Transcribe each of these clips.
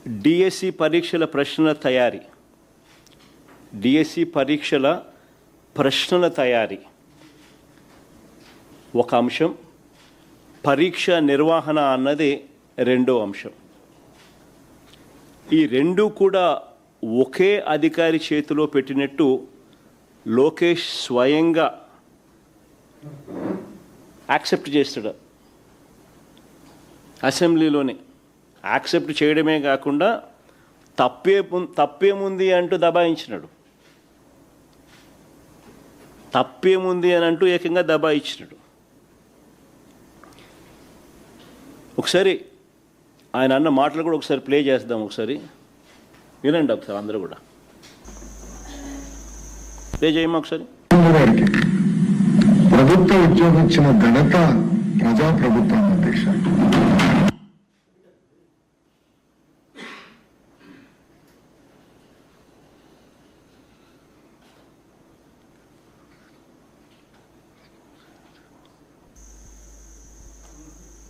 DSC పరీక్షల ప్రశ్నల తయారీ, డిఎస్సి పరీక్షల ప్రశ్నల తయారీ ఒక అంశం, పరీక్ష నిర్వహణ అన్నది రెండో అంశం. ఈ రెండు కూడా ఒకే అధికారి చేతిలో పెట్టినట్టు లోకేష్ స్వయంగా యాక్సెప్ట్ చేస్తాడు. అసెంబ్లీలోనే యాక్సెప్ట్ చేయడమే కాకుండా తప్పేముంది అంటూ దబాయించినాడు. తప్పేముంది అని అంటూ ఏకంగా దబాయించినాడు. ఒకసారి ఆయన అన్న మాటలు కూడా ఒకసారి ప్లే చేద్దాం. ఒకసారి వినండి ఒకసారి అందరూ కూడా. ప్లే చేయమా ఒకసారి. ప్రభుత్వ ఉద్యోగం ఇచ్చిన ఘనత ప్రజాప్రభుత్వం అధ్యక్ష.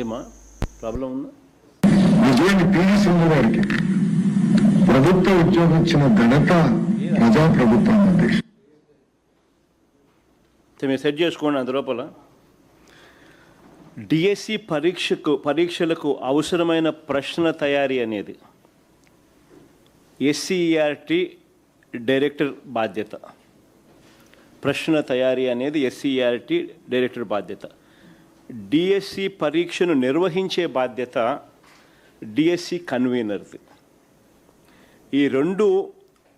ఏమా ప్రాబ్లం ఉందా? విజయాన్ని పివి సింధు గారికి ప్రభుత్వ ఉద్యోగం ఇచ్చిన ఘనత ప్రజాప్రభుత్వం అధ్యక్ష. మీరు సెట్ చేసుకోండి. అందులోపల డిఎస్సి పరీక్షలకు అవసరమైన ప్రశ్న తయారీ అనేది ఎస్సీఈఆర్టీ డైరెక్టర్ బాధ్యత. ప్రశ్న తయారీ అనేది ఎస్సీఈఆర్టీ డైరెక్టర్ బాధ్యత. డిఎస్సి పరీక్షను నిర్వహించే బాధ్యత డిఎస్సి కన్వీనర్ది. ఈ రెండు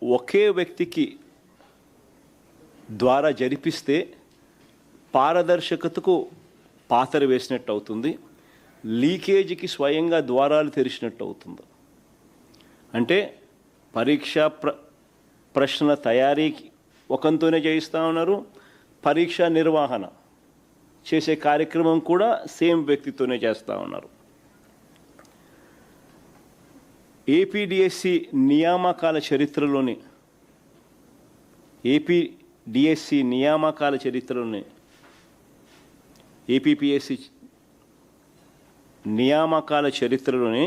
ఒకే వ్యక్తికి ద్వారా జరిపిస్తే పారదర్శకతకు పాతర వేసినట్టు అవుతుంది, లీకేజీకి స్వయంగా ద్వారాలు తెరిచినట్టు అవుతుంది. అంటే పరీక్షా ప్రశ్న తయారీకి ఒకంతోనే చేయిస్తూ ఉన్నారు, పరీక్ష నిర్వహణ చేసే కార్యక్రమం కూడా సేమ్ వ్యక్తితోనే చేస్తూ ఉన్నారు. ఏపీడిఎస్సి నియామకాల చరిత్రలోని ఏపీపీఎస్సి నియామకాల చరిత్రలోనే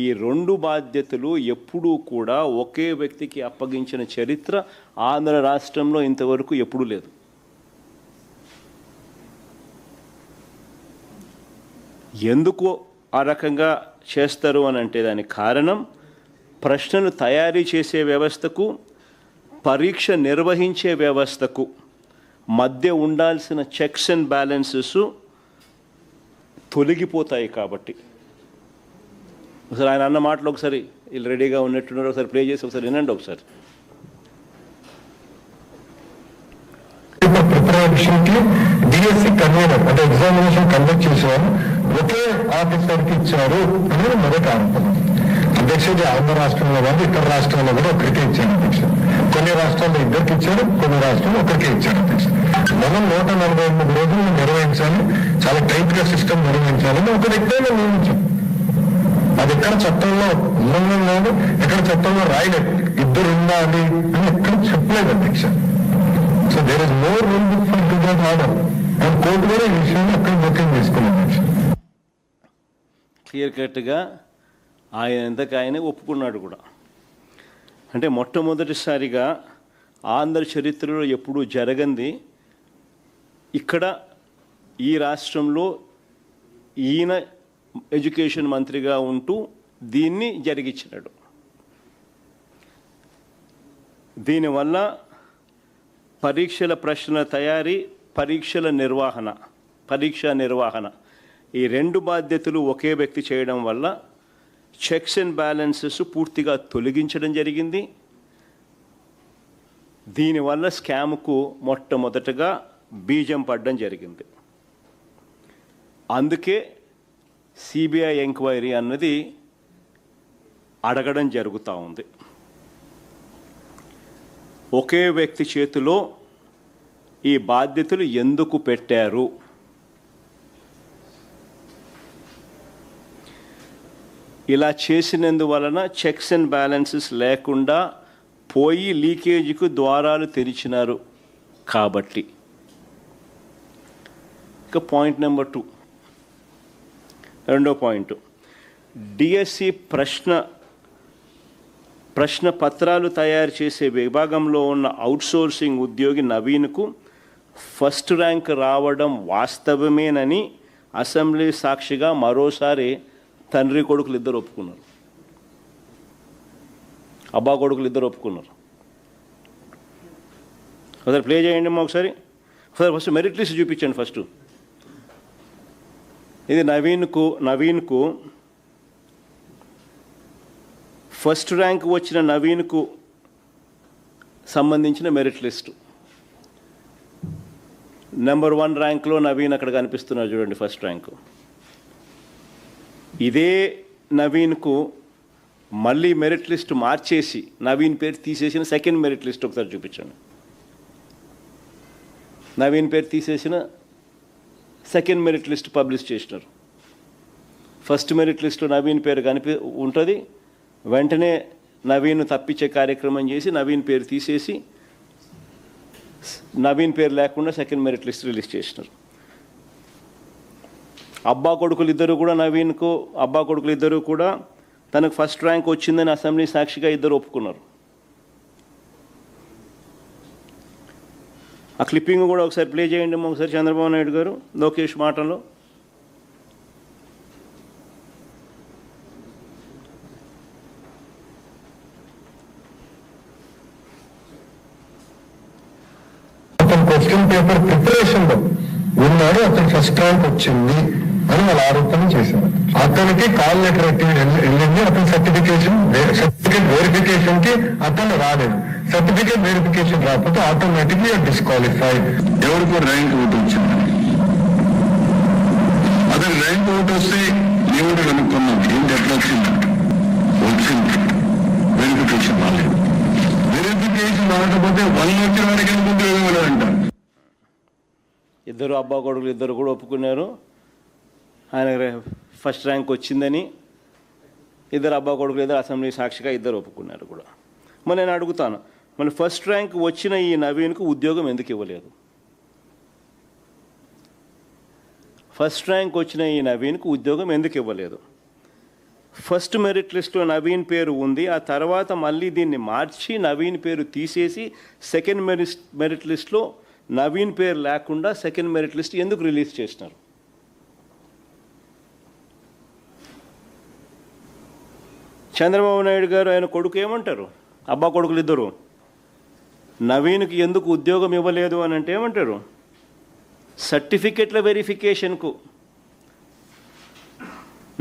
ఈ రెండు బాధ్యతలు ఎప్పుడూ కూడా ఒకే వ్యక్తికి అప్పగించిన చరిత్ర ఆంధ్ర రాష్ట్రంలో ఇంతవరకు ఎప్పుడూ లేదు. ఎందుకు ఆ రకంగా చేస్తారు అని అంటే దానికి కారణం ప్రశ్నలు తయారీ చేసే వ్యవస్థకు పరీక్ష నిర్వహించే వ్యవస్థకు మధ్య ఉండాల్సిన చెక్స్ అండ్ బ్యాలెన్సెస్ తొలగిపోతాయి కాబట్టి. ఒకసారి ఆయన అన్న మాటలు ఒకసారి వీళ్ళు రెడీగా ఉన్నట్టున్నారు, ఒకసారి ప్లే చేసి ఒకసారి వినండి ఒకసారి. డిఎస్సి కన్వీనర్ అంటే ఎగ్జామినేషన్ కండక్ట్ చేసేవారు ఒకే ఆఫీసర్కి ఇచ్చారు అనేది మొదటి ఆరోపణ. అధ్యక్ష ఆంధ్ర రాష్ట్రంలో కాదు ఇతర రాష్ట్రాల్లో కూడా ఒకరికే ఇచ్చారు అధ్యక్ష. కొన్ని రాష్ట్రాల్లో ఇద్దరికి ఇచ్చారు, కొన్ని రాష్ట్రాల్లో ఒకరికే ఇచ్చారు అధ్యక్ష. మనం 148 రోజులు నిర్వహించాలి, చాలా టైట్ గా సిస్టమ్ నిర్వహించాలని ఒక వ్యక్తిని నియమించాం. అది ఎక్కడ చట్టంలో ఉల్లంఘన లేదు, ఎక్కడ చట్టంలో రాయలేదు, ఇద్దరు ఉండాలి అని ఎక్కడ చెప్పలేదు అధ్యక్ష. So there is no rule book for to that order and court కూడా ఈ విషయాన్ని అక్కడ జోక్యం చేసుకున్నాం అధ్యక్ష. క్లియర్ కట్గా ఆయన ఎంతకు ఆయనే ఒప్పుకున్నాడు కూడా. అంటే మొట్టమొదటిసారిగా ఆంధ్ర చరిత్రలో ఎప్పుడూ జరగంది ఇక్కడ ఈ రాష్ట్రంలో ఈయన ఎడ్యుకేషన్ మంత్రిగా ఉంటూ దీన్ని జరిగించినాడు. దీనివల్ల పరీక్షల ప్రశ్నల తయారీ, పరీక్ష నిర్వహణ ఈ రెండు బాధ్యతలు ఒకే వ్యక్తి చేయడం వల్ల చెక్స్ అండ్ బ్యాలెన్సెస్ పూర్తిగా తొలగించడం జరిగింది. దీనివల్ల స్కామ్కు మొట్టమొదటగా బీజం పడడం జరిగింది. అందుకే సిబిఐ ఎంక్వైరీ అన్నది అడగడం జరుగుతూ ఉంది. ఒకే వ్యక్తి చేతిలో ఈ బాధ్యతలు ఎందుకు పెట్టారు? ఇలా చేసినందువలన చెక్స్ అండ్ బ్యాలెన్సెస్ లేకుండా పోయి లీకేజీకు ద్వారాలు తెరిచినారు కాబట్టి. ఇక పాయింట్ నెంబర్ 2, రెండో పాయింట్, డిఎస్సి ప్రశ్న పత్రాలు తయారు చేసే విభాగంలో ఉన్న అవుట్సోర్సింగ్ ఉద్యోగి నవీన్కు ఫస్ట్ ర్యాంక్ రావడం వాస్తవమేనని అసెంబ్లీ సాక్షిగా మరోసారి తండ్రి కొడుకులు ఇద్దరు ఒప్పుకున్నారు, అబ్బా కొడుకులు ఇద్దరు ఒప్పుకున్నారు. ఒకసారి ప్లే చేయండి అమ్మా ఒకసారి. ఫస్ట్ మెరిట్ లిస్ట్ చూపించండి. ఫస్ట్ ఇది నవీన్కు ఫస్ట్ ర్యాంక్ వచ్చిన నవీన్కు సంబంధించిన మెరిట్ లిస్టు. నెంబర్ 1 ర్యాంక్లో నవీన్ అక్కడ కనిపిస్తున్నారు చూడండి, ఫస్ట్ ర్యాంకు. ఇదే నవీన్కు మళ్ళీ మెరిట్ లిస్ట్ మార్చేసి నవీన్ పేరు తీసేసిన సెకండ్ మెరిట్ లిస్ట్ ఒకసారి చూపించండి. నవీన్ పేరు తీసేసిన సెకండ్ మెరిట్ లిస్ట్ పబ్లిష్ చేసినారు. ఫస్ట్ మెరిట్ లిస్ట్లో నవీన్ పేరు ఉంటుంది. వెంటనే నవీన్ తప్పించే కార్యక్రమం చేసి నవీన్ పేరు తీసేసి నవీన్ పేరు లేకుండా సెకండ్ మెరిట్ లిస్ట్ రిలీజ్ చేసినారు. అబ్బా కొడుకులు ఇద్దరు కూడా తనకు ఫస్ట్ ర్యాంక్ వచ్చిందని అసెంబ్లీ సాక్షిగా ఇద్దరు ఒప్పుకున్నారు. ఆ క్లిప్పింగ్ కూడా ఒకసారి ప్లే చేయండి ఒకసారి. చంద్రబాబు నాయుడు గారు లోకేష్ మాటల్లో. క్వశ్చన్ పేపర్ ప్రిపరేషన్ లో ఉన్నాడు, అతను ఫస్ట్ ర్యాంక్ వచ్చింది అని వాళ్ళు ఆరోపణ చేశారు. అతనికి కాల్ లెటర్ వెళ్ళింది, అతని సర్టిఫికేట్ వెరిఫికేషన్ కి అతను రాలేదు. సర్టిఫికేట్ వెరిఫికేషన్ రాకపోతే ఆటోమేటిక్లీ డిస్క్వాలిఫైడ్. ఎవరికో ర్యాంక్ అవుట్ వచ్చింది, అతను ర్యాంక్ అవుట్ వస్తే ఎవరు కనుక్కున్నాం ఏంటి ఎట్లా వచ్చింది, వెరిఫికేషన్ రాలేదు. వెరిఫికేషన్ రాకపోతే 1 వచ్చిన వాడికి ఎందుకు ఉద్యోగం అంటారు. ఇద్దరు అబ్బా కొడుకులు ఇద్దరు కూడా ఒప్పుకున్నారు ఆయన ఫస్ట్ ర్యాంక్ వచ్చిందని. ఇద్దరు అబ్బా కొడుకులు ఇద్దరు అసెంబ్లీ సాక్షిగా ఇద్దరు ఒప్పుకున్నారు కూడా. మరి నేను అడుగుతాను, మన ఫస్ట్ ర్యాంక్ వచ్చిన ఈ నవీన్కు ఉద్యోగం ఎందుకు ఇవ్వలేదు? ఫస్ట్ ర్యాంక్ వచ్చిన ఈ నవీన్కు ఉద్యోగం ఎందుకు ఇవ్వలేదు? ఫస్ట్ మెరిట్ లిస్ట్లో నవీన్ పేరు ఉంది, ఆ తర్వాత మళ్ళీ దీన్ని మార్చి నవీన్ పేరు తీసేసి సెకండ్ మెరిట్ లిస్ట్లో నవీన్ పేరు లేకుండా సెకండ్ మెరిట్ లిస్ట్ ఎందుకు రిలీజ్ చేసినారు? చంద్రబాబు నాయుడు గారు ఆయన కొడుకు ఏమంటారు? అబ్బా కొడుకులు ఇద్దరు నవీన్కి ఎందుకు ఉద్యోగం ఇవ్వలేదు అని అంటే ఏమంటారు? సర్టిఫికెట్ల వెరిఫికేషన్కు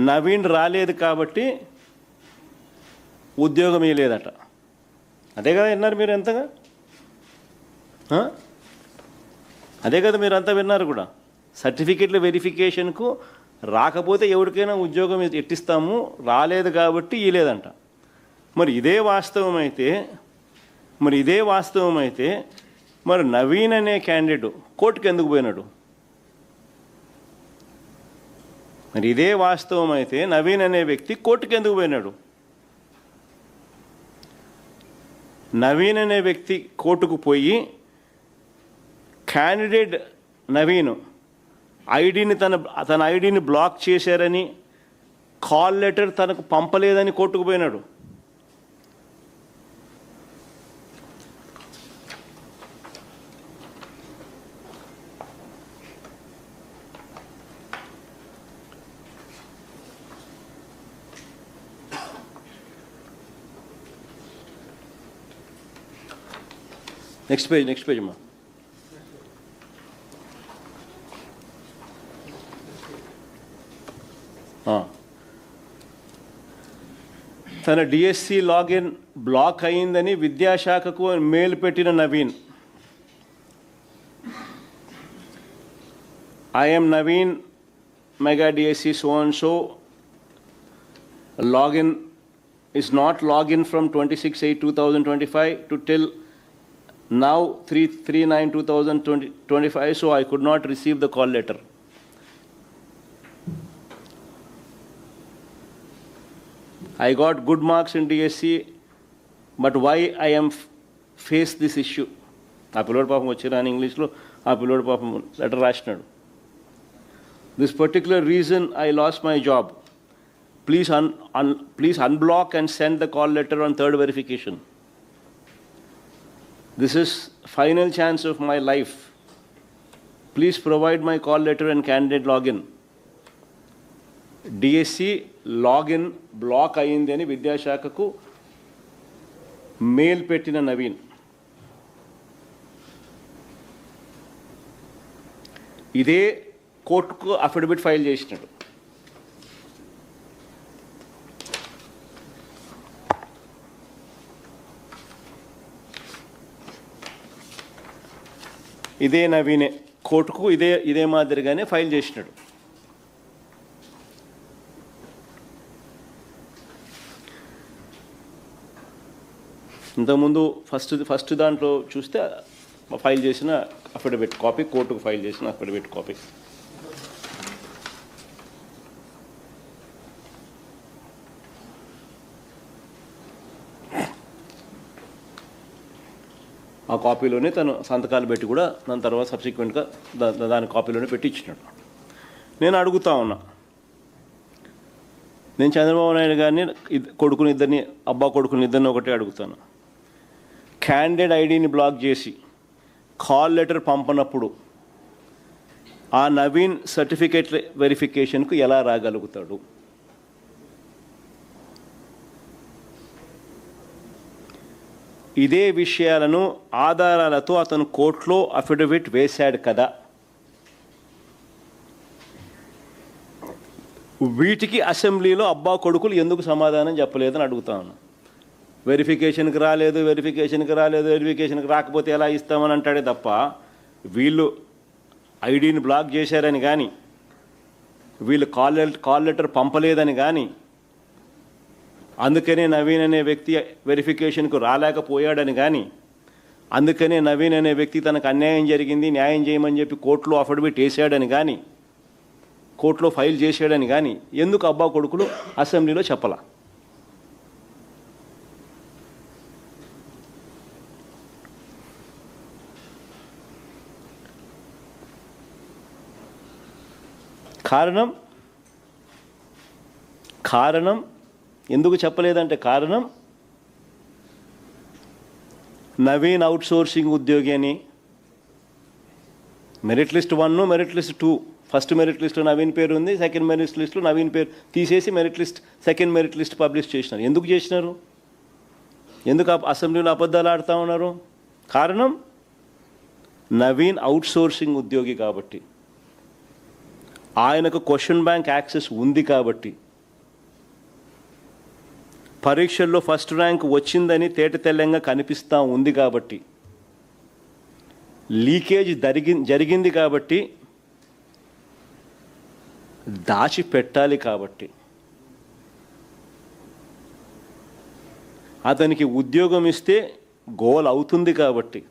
నవీన్ రాలేదు కాబట్టి ఉద్యోగం ఇవ్వలేదట. అదే కదా విన్నారు మీరు ఎంతగా? అదే కదా మీరు అంతా విన్నారు కూడా. సర్టిఫికెట్ల వెరిఫికేషన్కు రాకపోతే ఎవరికైనా ఉద్యోగం ఎట్టిస్తాము, రాలేదు కాబట్టి ఇవ్వలేదంట. మరి ఇదే వాస్తవం అయితే మరి నవీన్ అనే క్యాండిడేట్ కోర్టుకు ఎందుకు పోయినాడు? మరి ఇదే వాస్తవం అయితే నవీన్ అనే వ్యక్తి కోర్టుకు ఎందుకు పోయినాడు? నవీన్ అనే వ్యక్తి కోర్టుకు పోయి క్యాండిడేట్ నవీన్ తన ఐడిని బ్లాక్ చేశారని, కాల్ లెటర్ తనకు పంపలేదని కోర్టుకు పోయినాడు. నెక్స్ట్ పేజ్ అమ్మా. తన డిఎస్సి లాగిన్ బ్లాక్ అయిందని విద్యాశాఖకు మెయిల్ పెట్టిన Naveen, I'm Naveen mega DSC so and so login is not login from 26/8/2025 to till now 3/9/2025, so I could not receive the call letter. I got good marks in DSC, but why I am face this issue? ఆ పిల్లోడు పాపం వచ్చిరాని ఇంగ్లీష్లో ఆ పిల్లోడు పాపం letter రాసినాడు. This particular reason I lost my job. please unblock and send the call letter on third verification. This is final chance of my life. Please provide my call letter and candidate login. DSC login block అయ్యింది అని విద్యాశాఖకు mail పెట్టిన నవీన్ ఇదే కోర్టుకు affidavit file చేసినాడు. ఇదే నవీనే కోర్టుకు ఇదే మాదిరిగానే ఫైల్ చేసినాడు. ఇంతకుముందు ఫస్ట్ దాంట్లో చూస్తే ఫైల్ చేసిన అఫిడవిట్ కాపీ, కోర్టుకు ఫైల్ చేసిన అఫిడవిట్ కాపీ. ఆ కాపీలోనే తను సంతకాలు పెట్టి కూడా దాని తర్వాత సబ్సిక్వెంట్గా దాని కాపీలోనే పెట్టి ఇచ్చినాడు. నేను అడుగుతా ఉన్నా, నేను చంద్రబాబు నాయుడు గారిని అబ్బా కొడుకుని ఇద్దరిని ఒకటే అడుగుతాను. క్యాండిడేట్ ఐడిని బ్లాక్ చేసి కాల్ లెటర్ పంపనప్పుడు ఆ నవీన్ సర్టిఫికేట్ వెరిఫికేషన్కు ఎలా రాగలుగుతాడు? ఇదే విషయాలను ఆధారాలతో అతను కోర్టులో అఫిడవిట్ వేశాడు కదా. వీటికి అసెంబ్లీలో అబ్బా కొడుకులు ఎందుకు సమాధానం చెప్పలేదని అడుగుతా ఉన్నా. వెరిఫికేషన్కి రాకపోతే ఎలా ఇస్తామని అంటాడే తప్ప వీళ్ళు ఐడిని బ్లాక్ చేశారని కానీ, వీళ్ళు కాల్ లెటర్ పంపలేదని కానీ, అందుకనే నవీన్ అనే వ్యక్తి వెరిఫికేషన్కు రాలేకపోయాడని కానీ, అందుకనే నవీన్ అనే వ్యక్తి తనకు అన్యాయం జరిగింది న్యాయం చేయమని చెప్పి కోర్టులో అఫిడవిట్ వేసాడని కానీ, కోర్టులో ఫైల్ చేసాడని కానీ ఎందుకు అబ్బా కొడుకులు అసెంబ్లీలో చెప్పలా? కారణం ఎందుకు చెప్పలేదంటే కారణం నవీన్ అవుట్సోర్సింగ్ ఉద్యోగి అని merit list 1, merit list 2, first merit లిస్ట్లో నవీన్ పేరు ఉంది, సెకండ్ మెరిట్ లిస్ట్లో నవీన్ పేరు తీసేసి సెకండ్ మెరిట్ లిస్ట్ పబ్లిష్ చేసినారు. ఎందుకు చేసినారు? ఎందుకు అసెంబ్లీలో అబద్ధాలు ఆడుతూ ఉన్నారు? కారణం నవీన్ అవుట్సోర్సింగ్ ఉద్యోగి కాబట్టి, ఆయనకు క్వశ్చన్ బ్యాంక్ యాక్సెస్ ఉంది కాబట్టి, పరీక్షల్లో ఫస్ట్ ర్యాంక్ వచ్చిందని తేటతెల్లంగా కనిపిస్తూ ఉంది కాబట్టి, లీకేజ్ జరిగింది కాబట్టి, దాచిపెట్టాలి కాబట్టి, అతనికి ఉద్యోగం ఇస్తే గోల్ అవుతుంది కాబట్టి,